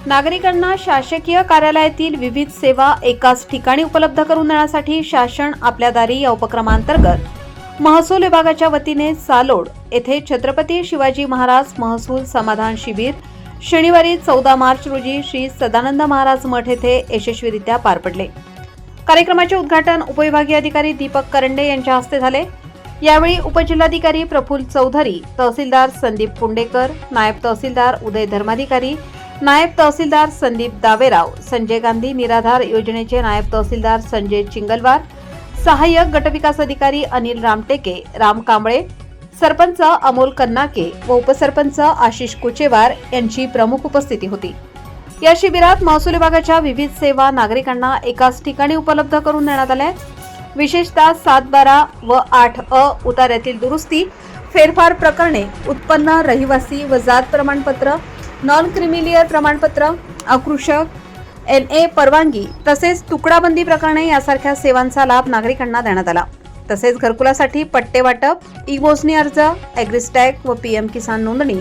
नागरिकांना शासकीय कार्यालयातील विविध सेवा एकाच ठिकाणी उपलब्ध करून देण्यासाठी शासन आपल्या दारी या उपक्रमांतर्गत महसूल विभागाच्या वतीने सालोड येथे छत्रपती शिवाजी महाराज महसूल समाधान शिबिर शनिवारी 14 मार्च रोजी श्री सदानंद महाराज मठ येथे यशस्वीरित्या पार पडले। कार्यक्रमाचे उद्घाटन उपविभागीय अधिकारी दीपक करंडे यांच्या हस्ते झाले। यावेळी उपजिल्हाधिकारी प्रफुल्ल चौधरी, तहसीलदार संदीप पुंडेकर, नायब तहसीलदार उदय धर्माधिकारी, नायब तहसीलदार संदीप दावेराव, संजय गांधी निराधार योजनेचे नायब तहसीलदार संजय चिंगलवार, सहाय्यक गटविकास अधिकारी अनिल रामटेके, राम कांबळे, सरपंच अमोल कन्नाके व उपसरपंच आशिष कुचेवार यांची प्रमुख उपस्थिती होती। या शिबिरात महसूल विभागाच्या विविध सेवा नागरिकांना एकाच ठिकाणी उपलब्ध करून देण्यात आल्या। विशेषतः 7-12 व 8अ उतार्यातील दुरुस्ती, फेरफार प्रकरणे, उत्पन्न, रहिवासी व जात प्रमाणपत्र, नॉन क्रिमिलियर प्रमाणपत्र, अकृषक, NA परवानगी तसेच तुकडाबंदी प्रकरणे यासारख्या सेवांचा लाभ नागरिकांना देण्यात आला। तसेच घरकुलासाठी पट्टे वाटप, ई-मोजणी अर्ज, ॲग्रिस्टॅग व PM किसान नोंदणी,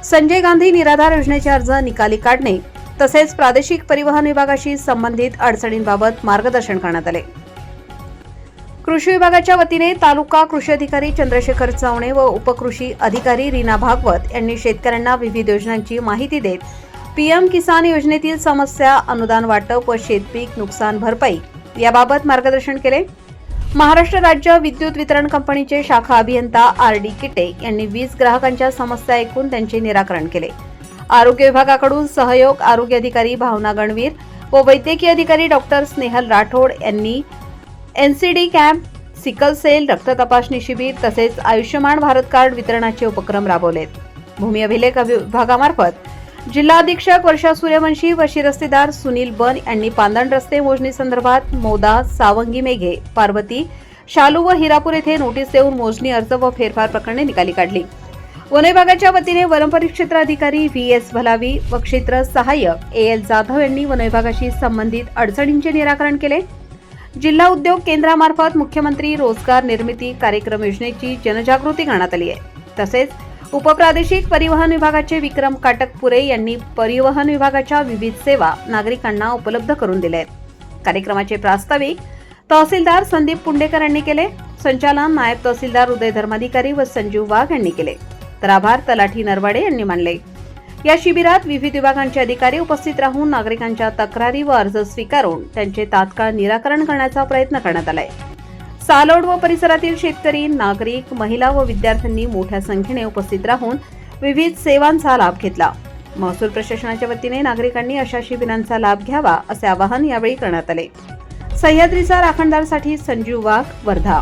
संजय गांधी निराधार योजनेचे अर्ज निकाली काढणे तसेच प्रादेशिक परिवहन विभागाशी संबंधित अडचणींबाबत मार्गदर्शन करण्यात आले। कृषी विभागाच्या वतीने तालुका कृषी अधिकारी चंद्रशेखर चवणे व उपकृषी अधिकारी रीना भागवत यांनी शेतकऱ्यांना विविध योजनांची माहिती देत PM किसान योजनेतील समस्या, अनुदान वाटप व शेतपीक नुकसान भरपाई याबाबत मार्गदर्शन केले। महाराष्ट्र राज्य विद्युत वितरण कंपनीचे शाखा अभियंता RD किटे यांनी 20 ग्राहकांच्या समस्या ऐकून त्यांचे निराकरण केले। आरोग्य विभागाकडून सहयोग आरोग्य अधिकारी भावना गणवीर व वैद्यकीय अधिकारी डॉक्टर स्नेहल राठोड यांनी NCD कॅम्प, सिकल सेल रक्त तपासणी शिबिर तसेच आयुष्यमान भारत कार्ड वितरणाचे उपक्रम राबवलेत। भूमी अभिलेख विभागामार्फत जिल्हा अधीक्षक वर्षा सूर्यवंशी व शिरस्तेदार सुनील बन यांनी पांदण रस्ते मोजणी संदर्भात मोदा, सावंगी मेघे, पार्वती, शालू व हिरापूर येथे नोटीस देऊन मोजणी अर्ज व फेरफार प्रकरणे निकाली काढली। वन विभागाच्या वतीने वनपरिक्षेत्र अधिकारी VS भलावी व क्षेत्र सहाय्यक AL जाधव यांनी वन विभागाशी संबंधित अडचणींचे निराकरण केले। जिल्हा उद्योग केंद्रामार्फत मुख्यमंत्री रोजगार निर्मिती कार्यक्रम योजनेची जनजागृती करण्यात आली आहे। तसेच उपप्रादेशिक परिवहन विभागाचे विक्रम काटकपुरे यांनी परिवहन विभागाच्या विविध सेवा नागरिकांना उपलब्ध करून दिल्या आहेत। कार्यक्रमाचे प्रास्ताविक तहसीलदार संदीप पुंडेकर यांनी केले। संचालन नायब तहसीलदार उदय धर्माधिकारी व संजीव वाघ यांनी केले, तर आभार तलाठी नरवाडे यांनी मानले। या शिबिरात विविध विभागांचे अधिकारी उपस्थित राहून नागरिकांच्या तक्रारी व अर्ज स्वीकारून त्यांचे तात्काळ निराकरण करण्याचा प्रयत्न करण्यात आलाय। सालोड व परिसरातील शेतकरी, नागरिक, महिला व विद्यार्थ्यांनी मोठ्या संख्येने उपस्थित राहून विविध सेवांचा लाभ घेतला। महसूल प्रशासनाच्या वतीने नागरिकांनी अशा शिबिरांचा लाभ घ्यावा असे आवाहन यावेळी करण्यात आले। सह्याद्रीचा राखणदारसाठी संजीव वाघ, वर्धा।